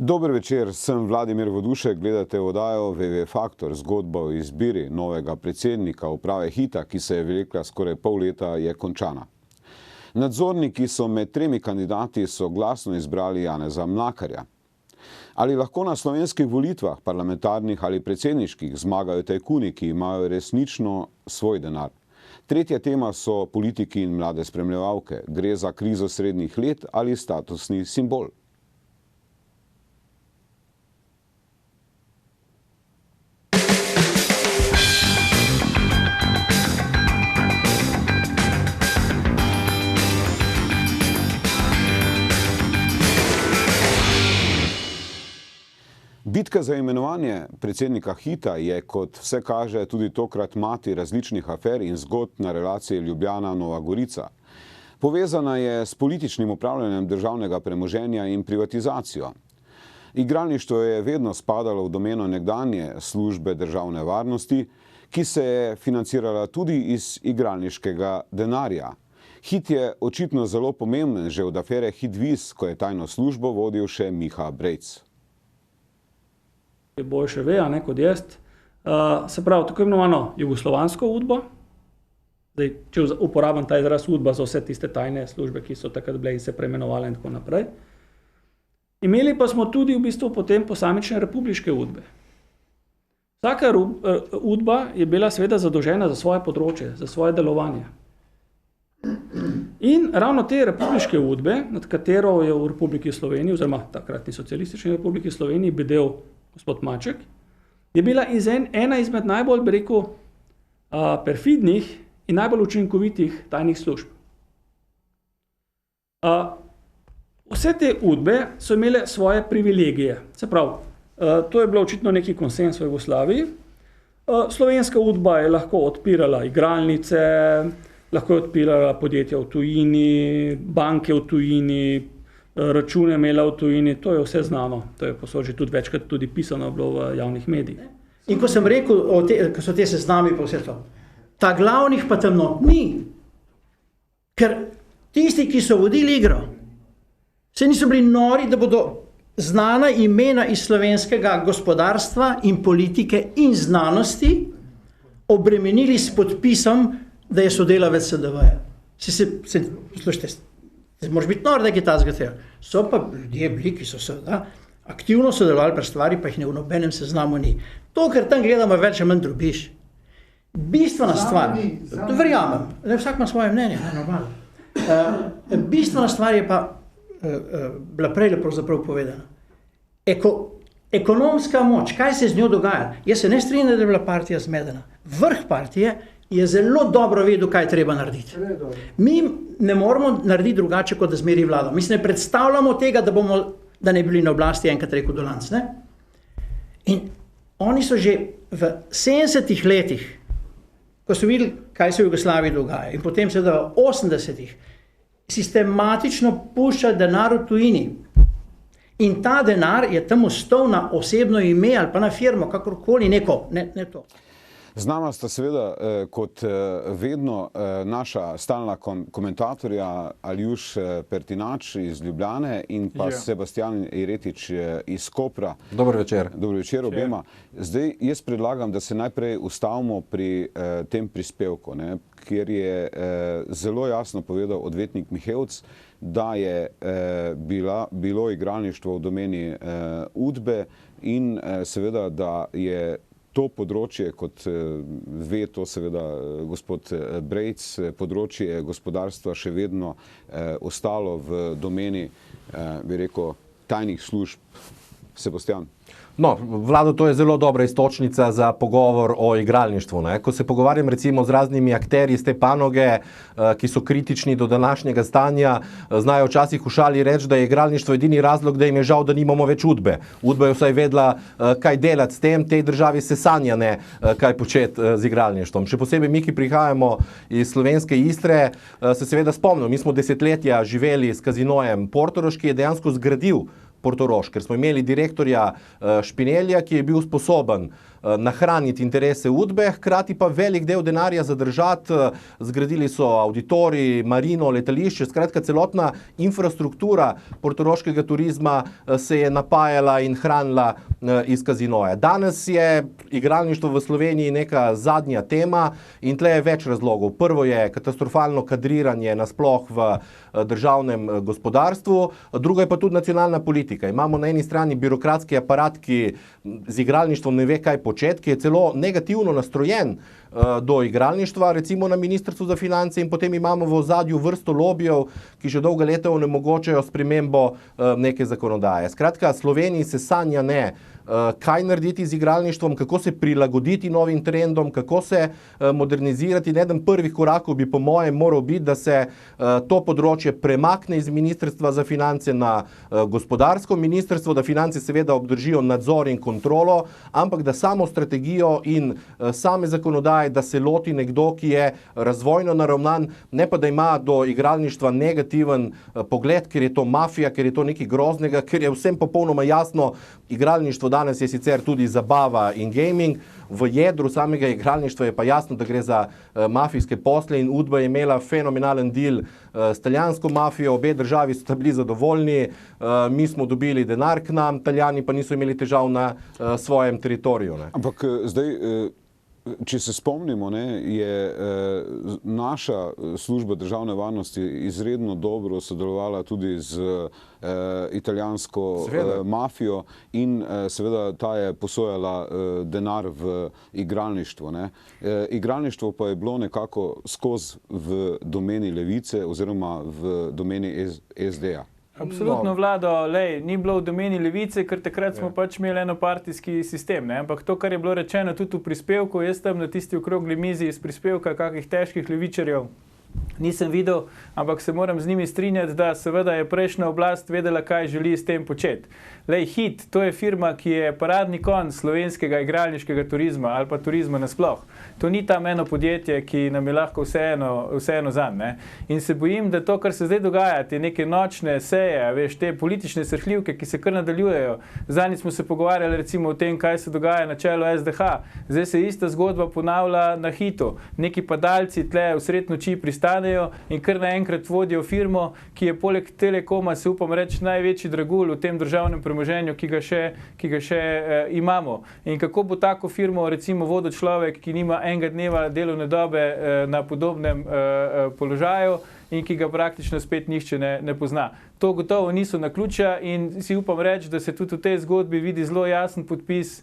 Dober večer, sem Vladimir Vodušek, gledate oddajo WW Faktor. Zgodba o izbiri novega predsednika uprave Hita, ki se je vlekla skoraj pol leta, je končana. Nadzorniki so med 3 kandidati soglasno izbrali Janeza Mlakarja. Ali lahko na slovenskih volitvah, parlamentarnih ali predsedniških, zmagajo tajkuni, ki imajo resnično svoj denar? Tretja tema so politiki in mlade spremljevalke. Gre za krizo srednjih let ali statusni simbol? Bitka za imenovanje predsednika Hita je, kot vse kaže, tudi tokrat mati različnih afer in zgodb na relaciji Ljubljana-Nova Gorica. Povezana je s političnim upravljanjem državnega premoženja in privatizacijo. Igralništvo je vedno spadalo v domeno nekdanje službe državne varnosti, ki se je financirala tudi iz igralniškega denarja. Hit je očitno zelo pomemben že od afere Hitviz, ko je tajno službo vodil še Miha Brejc. Bolj še ve, kot jaz. Se pravi, tako imenovano jugoslovansko UDBO. Zdaj, če uporabim ta izraz UDBA za vse tiste tajne službe, ki so takrat bile in se preimenovale in tako naprej. Imeli pa smo tudi v bistvu potem posamične republiške UDBE. Vsaka UDBA je bila seveda zadolžena za svoje področje, za svoje delovanje. In ravno te republiške UDBE, nad katero je v Republiki Sloveniji, oziroma takratni socialistični Republiki Sloveniji bedel gospod Maček, je bila ena izmed najbolj, perfidnih in najbolj učinkovitih tajnih služb. Vse te UDBE so imele svoje privilegije. Se pravi, to je bilo očitno neki konsens v Jugoslaviji. Slovenska UDBA je lahko odpirala igralnice, lahko je odpirala podjetja v tujini, banke v tujini, račune imela v tujini, to je vse znano. To je posod že tudi večkrat tudi pisano bilo v javnih medijih. In ko sem rekel, ko so te seznami pa vse to, ta glavnih pa tam not ni. Ker tisti, ki so vodili igro, se niso bili nori, da bodo znana imena iz slovenskega gospodarstva in politike in znanosti obremenili s podpisom, da je sodelavec SDV-ja. Poslušajte, moraš biti nor, da je ta zgatega. So pa ljudje bili, ki so aktivno sodelovali pri stvari, pa jih ne v nobenem seznamu ni. To, ker tam gledamo, več ali manj drobiš. Bistvena stvar, verjamem, vsak ima svoje mnenje, bistvena stvar je pa bila prej pravzaprav povedana. Ekonomska moč, kaj se z njo dogaja? Jaz se ne strinjam, da je bila partija zmedena. Vrh partije je zelo dobro vedel, kaj treba narediti. Mi ne moramo narediti drugače, kot da zmeri vlado. Mi se ne predstavljamo tega, da ne bi bili na oblasti enkrat rekel Dolanc. In oni so že v 70-ih letih, ko so videli, kaj se v Jugoslaviji dogaja, in potem seveda v 80-ih, sistematično puščali denar v tujini. In ta denar je tam ostal na osebno ime ali pa na firmo, kakorkoli, ne to. Z nama sta seveda kot vedno naša stalna komentatorja Aljuš Pertinač iz Ljubljane in pa Sebastian Iretič iz Kopra. Dober večer. Dober večer obema. Zdaj, jaz predlagam, da se najprej ustavimo pri tem prispevku, kjer je zelo jasno povedal odvetnik Mihevc, da je bilo igralništvo v domeni UDBE in seveda, da je to področje, kot ve to seveda gospod Brejc, področje gospodarstva še vedno ostalo v domeni, bi rekel, tajnih služb. Sebastian. No, Vlado, to je zelo dobra istočnica za pogovor o igralništvu. Ko se pogovarjam recimo z raznimi akterji iz te panoge, ki so kritični do današnjega stanja, znajo včasih v šali reči, da je igralništvo edini razlog, da jim je žal, da nimamo več UDBE. UDBA je vsaj vedela, kaj delati s tem, tej državi se sanja ne, kaj početi z igralništvom. Še posebej mi, ki prihajamo iz slovenske Istre, se seveda spomnimo, mi smo desetletja živeli s kazinojem Portorož, ki je dejansko zgradil Portorož, ker smo imeli direktorja Špinelja, ki je bil sposoben nahraniti interese Udbe, hkrati pa velik del denarja zadržati. Zgradili so auditorij, marino, letališče, skratka celotna infrastruktura portoroškega turizma se je napajala in hranila iz kazinoja. Danes je igralništvo v Sloveniji neka zadnja tema in tle je več razlogov. Prvo je katastrofalno kadriranje nasploh v državnem gospodarstvu, drugo je pa tudi nacionalna politika. Imamo na eni strani birokratski aparat, ki z igralništvom ne ve, kaj početi, ki je celo negativno nastrojen do igralništva, recimo na Ministrstvu za finance, in potem imamo v ozadju vrsto lobijev, ki že dolga leta onemogočajo spremembo neke zakonodaje. Skratka, Sloveniji se sanja ne, kaj narediti z igralništvom, kako se prilagoditi novim trendom, kako se modernizirati. Eden prvih korakov bi po mojem moral biti, da se to področje premakne iz Ministrstva za finance na gospodarsko ministrstvo, da finance seveda obdržijo nadzor in kontrolo, ampak da samo strategijo in same zakonodaje, da se loti nekdo, ki je razvojno naravnan, ne pa da ima do igralništva negativen pogled, ker je to mafija, ker je to nekaj groznega, ker je vsem popolnoma jasno, igralništvo danes je sicer tudi zabava in gaming, v jedru samega igralništva je pa jasno, da gre za mafijske posle in Udba je imela fenomenalen deal s italijansko mafijo, obe državi so bili zadovoljni, mi smo dobili denar k nam, Italijani pa niso imeli težav na svojem teritoriju. Ne. Ampak zdaj, če se spomnimo, je naša služba državne varnosti izredno dobro sodelovala tudi z italijansko mafijo in seveda ta je posojala denar v igralništvo. Igralništvo pa je bilo nekako skozi v domeni levice oziroma v domeni SD-ja. Absolutno, Vlado, ni bilo v domeni levice, ker takrat smo pač imeli enopartijski sistem, ne? Ampak to, kar je bilo rečeno tudi v prispevku, jaz tam na tisti okrogli mizi iz prispevka kakih težkih levičarjev nisem videl, ampak se moram z njimi strinjati, da seveda je prejšnja oblast vedela, kaj želi s tem početi. Hit, to je firma, ki je paradni konj slovenskega igralniškega turizma ali pa turizma nasploh. To ni tam eno podjetje, ki nam je lahko vseeno zanj. Ne? In se bojim, da to, kar se zdaj dogaja, te neke nočne seje, veš, te politične srhljivke, ki se kar nadaljujejo. Zadnjič smo se pogovarjali recimo o tem, kaj se dogaja na čelu SDH. Zdaj se ista zgodba ponavlja na Hitu. Neki padalci tle v sred noči pristanejo in kar naenkrat vodijo firmo, ki je poleg Telekoma, se upam reči, največji dragulj v tem državnem premoženju, ki ga še imamo. In kako bo tako firmo recimo vodil človek, ki nima enega dneva delovne dobe na podobnem položaju in ki ga praktično spet nihče ne pozna. To gotovo niso naključja in si upam reči, da se tudi v tej zgodbi vidi zelo jasen podpis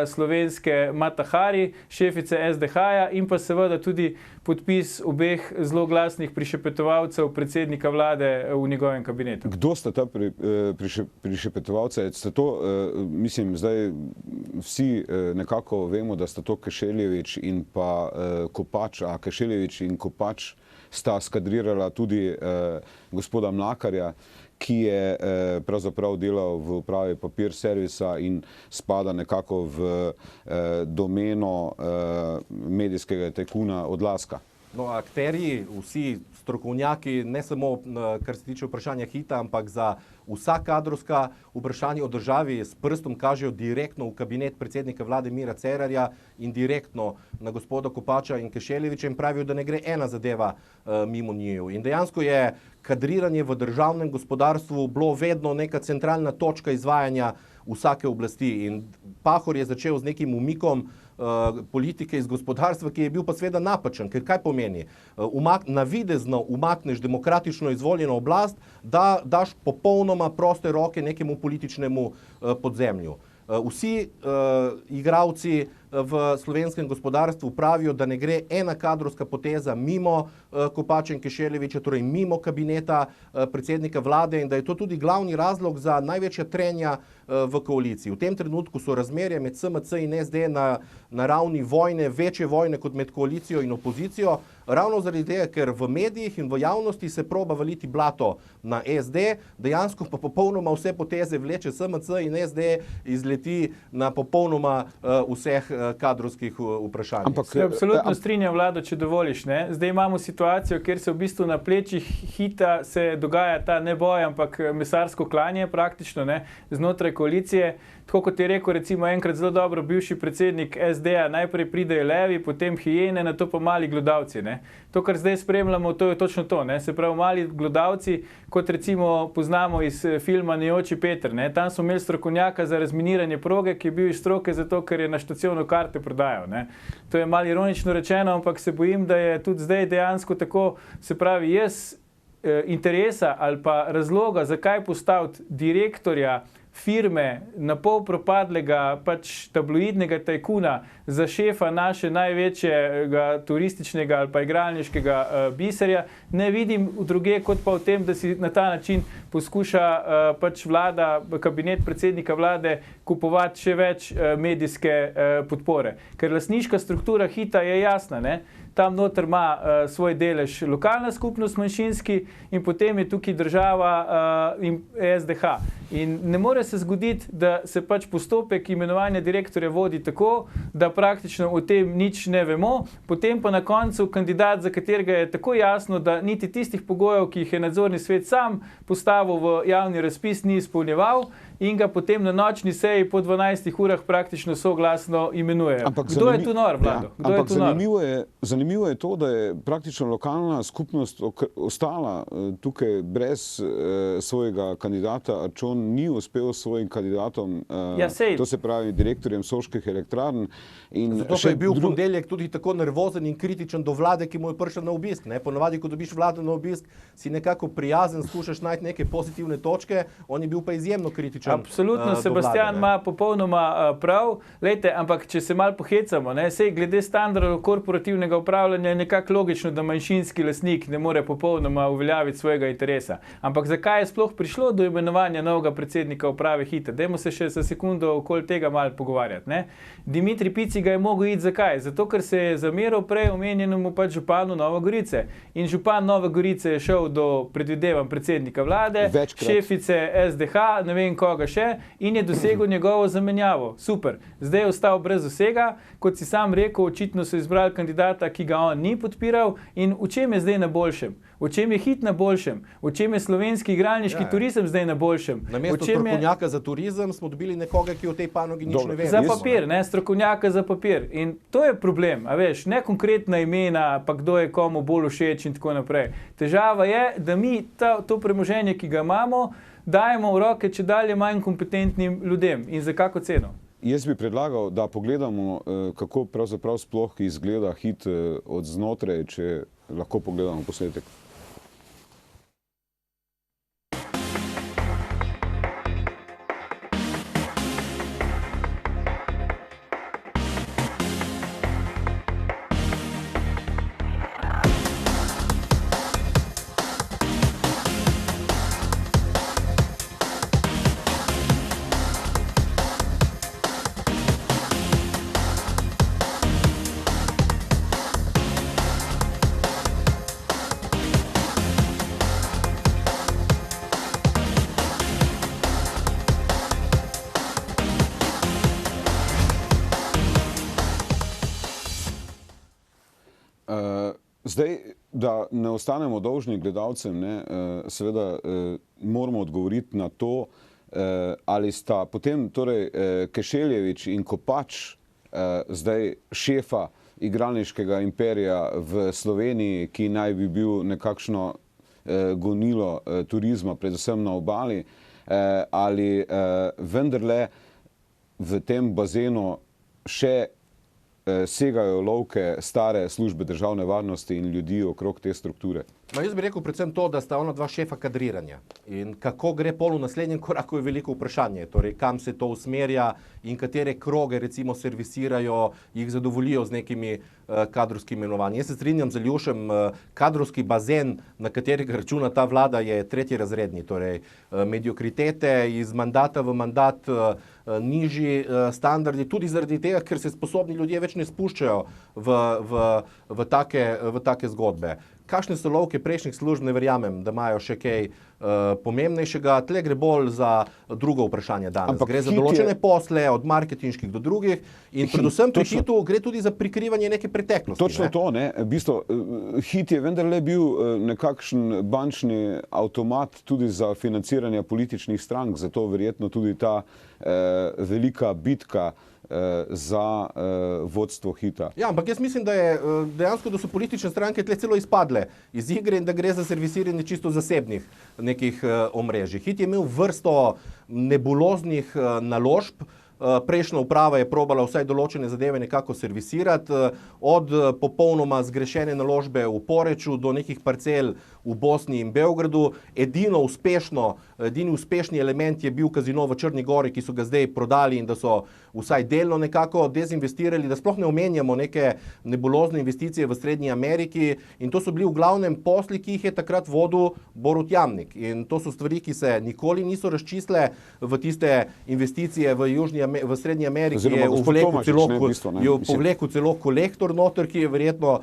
slovenske Mata Hari, šefice SDH-ja in pa seveda tudi podpis obeh zelo glasnih prišepetovalcev predsednika vlade v njegovem kabinetu. Kdo sta ta prišepetovalca? Sta to, mislim, zdaj vsi nekako vemo, da sta to Kešeljević in pa Kopač, a Kešeljević in Kopač sta skadrirala tudi gospoda Mlakarja, ki je pravzaprav delal v upravi Papir servisa in spada nekako v domeno medijskega tajkuna Odlazka. No, akterji, vsi strokovnjaki, ne samo kar se tiče vprašanja Hita, ampak za vsa kadrovska vprašanja o državi s prstom kažejo direktno v kabinet predsednika vlade Mira Cerarja in direktno na gospoda Kopača in Kešeljevića in pravijo, da ne gre ena zadeva mimo njiju. In dejansko je kadriranje v državnem gospodarstvu bilo vedno neka centralna točka izvajanja vsake oblasti in Pahor je začel z nekim umikom politike iz gospodarstva, ki je bil pa seveda napačen, ker kaj pomeni? Navidezno umakneš demokratično izvoljeno oblast, da daš popolnoma proste roke nekemu političnemu podzemlju. Vsi igralci v slovenskem gospodarstvu pravijo, da ne gre ena kadrovska poteza mimo Kopača in Kešeljevića, torej mimo kabineta predsednika vlade in da je to tudi glavni razlog za največja trenja v koaliciji. V tem trenutku so razmerje med SMC in SD na ravni vojne, večje vojne kot med koalicijo in opozicijo, ravno zaradi tega, ker v medijih in v javnosti se proba valiti blato na SD, dejansko pa popolnoma vse poteze vleče SMC in SD izleti na popolnoma vseh kadrovskih vprašanjih. Se absolutno strinjam, Vlado, če dovoliš. Ne? Zdaj imamo situacijo, kjer se v bistvu na plečih Hita se dogaja ta ne boj, ampak mesarsko klanje praktično, ne? Znotraj koalicije. Tako kot je rekel recimo enkrat zelo dobro bivši predsednik SD-a, najprej pridejo levi, potem hijene, nato pa mali glodavci. Ne? To, kar zdaj spremljamo, to je točno to. Ne? Se pravi, mali glodavci, kot recimo poznamo iz filma Nejoči Peter. Ne? Tam smo imeli strokovnjaka za razminiranje proge, ki je bil iz stroke zato, ker je na štacionu karte prodajal. Ne? To je malo ironično rečeno, ampak se bojim, da je tudi zdaj dejansko tako, se pravi, jaz interesa ali pa razloga, zakaj postaviti direktorja firme na pol propadlega pač tabloidnega tajkuna za šefa naše največjega turističnega ali pa igralniškega biserja, ne vidim druge kot pa v tem, da si na ta način poskuša pač vlada, kabinet predsednika vlade kupovati še več medijske podpore. Ker lastniška struktura Hita je jasna, ne? Tam noter ima svoj delež lokalna skupnost manjšinski in potem je tukaj država in SDH. In ne more se zgoditi, da se pač postopek imenovanja direktorja vodi tako, da praktično o tem nič ne vemo, potem pa na koncu kandidat, za katerega je tako jasno, da niti tistih pogojev, ki jih je nadzorni svet sam postavil v javni razpis, ni izpolnjeval in ga potem na nočni seji po 12 urah praktično soglasno imenujejo. Kdo je tu nor, Vlado? Ampak zanimivo je to, da je praktično lokalna skupnost ostala tukaj brez svojega kandidata. Arčon ni uspel s svojim kandidatom, to se pravi direktorjem Soških elektrarn. Zato je bil v ponedeljek tudi tako nervozen in kritičen do vlade, ki mu je prišel na obisk. Ponavadi, ko dobiš vlado na obisk, si nekako prijazen, skušaš najti neke pozitivne točke, on je bil pa izjemno kritičen. Absolutno, Sebastian ima popolnoma prav. Lejte, ampak če se malo pohecamo, sej glede standardov korporativnega upravljanja je nekako logično, da manjšinski lastnik ne more popolnoma uveljaviti svojega interesa. Ampak zakaj je sploh prišlo do imenovanja novega predsednika uprave Hita? Dajmo se še za sekundo okoli tega malo pogovarjati. Ne? Dimitri Pici ga je mogel iti zakaj? Zato, ker se je zameral prej omenjenemu pač županu Nove Gorice. In župan Nove Gorice je šel do, predvidevam, predsednika vlade, šefice SDH, ne vem koga še, in je dosegel njegovo zamenjavo. Super. Zdaj je ostal brez vsega, kot si sam rekel, očitno so izbrali kandidata, ki ga on ni podpiral. In v čem je zdaj na boljšem? V čem je Hit na boljšem? V čem je slovenski igralniški turizem zdaj na boljšem? Namesto strokovnjaka za turizem smo dobili nekoga, ki o tej panogi nič ne ve. Za papir, strokovnjaka za papir. In to je problem, a veš, ne konkretna imena, pa kdo je komu bolj všeč in tako naprej. Težava je, da mi to premoženje, ki ga imamo, dajemo v roke čedalje manj kompetentnim ljudem. In za kako ceno? Jaz bi predlagal, da pogledamo, kako pravzaprav sploh izgleda Hit od znotraj, če lahko pogledamo posnetek. Zdaj, da ne ostanemo dolžni gledalcem, seveda moramo odgovoriti na to, ali sta potem torej Kešeljević in Kopač zdaj šefa igralniškega imperija v Sloveniji, ki naj bi bil nekakšno gonilo turizma, predvsem na obali, ali vendarle v tem bazenu še segajo lovke stare službe državne varnosti in ljudi okrog te strukture. Jaz bi rekel predvsem to, da sta ona dva šefa kadriranja. In kako gre pol v naslednjem koraku je veliko vprašanje. Torej, kam se to usmerja in katere kroge recimo servisirajo, jih zadovoljijo z nekimi kadrovskimi imenovanji. Jaz se strinjam z Aljošem, kadrovski bazen, na katerega računa ta vlada, je tretjerazredni. Torej, mediokritete iz mandata v mandat, nižji standardi, tudi zaradi tega, ker se sposobni ljudje več ne spuščajo v take zgodbe. kakšne so lovke prejšnjih služb, ne verjamem, da imajo še kaj pomembnejšega. Tle gre bolj za drugo vprašanje danes. Ampak gre za Hit določene je- posle, od marketinških do drugih in predvsem pri Hitu gre tudi za prikrivanje neke preteklosti. Točno to, ne. V bistvu, Hit je vendarle bil nekakšen bančni avtomat tudi za financiranje političnih strank, zato verjetno tudi ta velika bitka za vodstvo Hita. Ja, ampak jaz mislim, da je dejansko, da so politične stranke tle celo izpadle iz igre in da gre za servisiranje čisto zasebnih nekih omrežij. Hit je imel vrsto nebuloznih naložb. Prejšnja uprava je probala vsaj določene zadeve nekako servisirati, od popolnoma zgrešene naložbe v Poreču do nekih parcel v Bosni in Beogradu. Edini uspešni element je bil kazino v Črni Gori, ki so ga zdaj prodali in da so vsaj delno nekako dezinvestirali, da sploh ne omenjamo neke nebulozne investicije v Srednji Ameriki, in to so bili v glavnem posli, ki jih je takrat vodil Borut Jamnik. In to so stvari, ki se nikoli niso razčisle v tiste investicije v Srednji Ameriki. Oziroma, gospod Tomažič, ne, v bistvu, ne. Je povlekel celo kolektor noter, ki je verjetno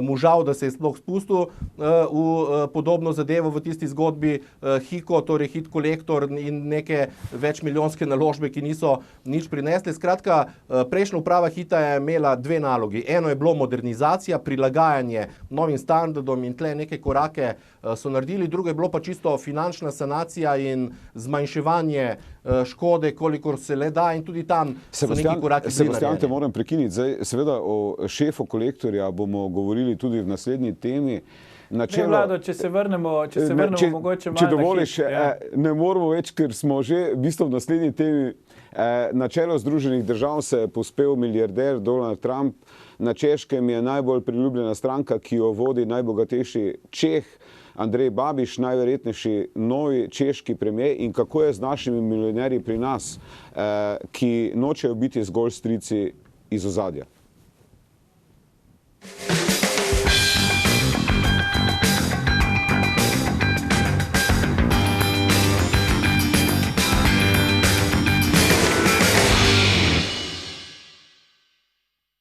mu žal, da se je sploh spustil v podobno zadevo v tisti zgodbi Hiko, torej Hit kolektor in neke večmilijonske naložbe, ki niso nič prinesle. Skratka, prejšnja uprava Hita je imela dve nalogi. Eno je bilo modernizacija, prilagajanje novim standardom in tle neke korake so naredili, drugo je bilo pa čisto finančna sanacija in zmanjševanje škode, kolikor se le da, in tudi tam so neki koraki bili Sebastian, te narejeni. moram prekiniti. Zdaj, seveda o šefu kolektorja bomo govorili tudi v naslednji temi. Ne, Vlado, če se vrnemo mogoče malo če na dovoliš, Hit, ja. ne moramo več, ker smo že v bistvu v naslednji temi. Na čelo Združenih držav se je povzpel milijarder Donald Trump. Na Češkem je najbolj priljubljena stranka, ki jo vodi najbogatejši Čeh, Andrej Babiš, najverjetnejši novi češki premijer. In kako je z našimi milijonerji pri nas, ki nočejo biti zgolj strici iz ozadja?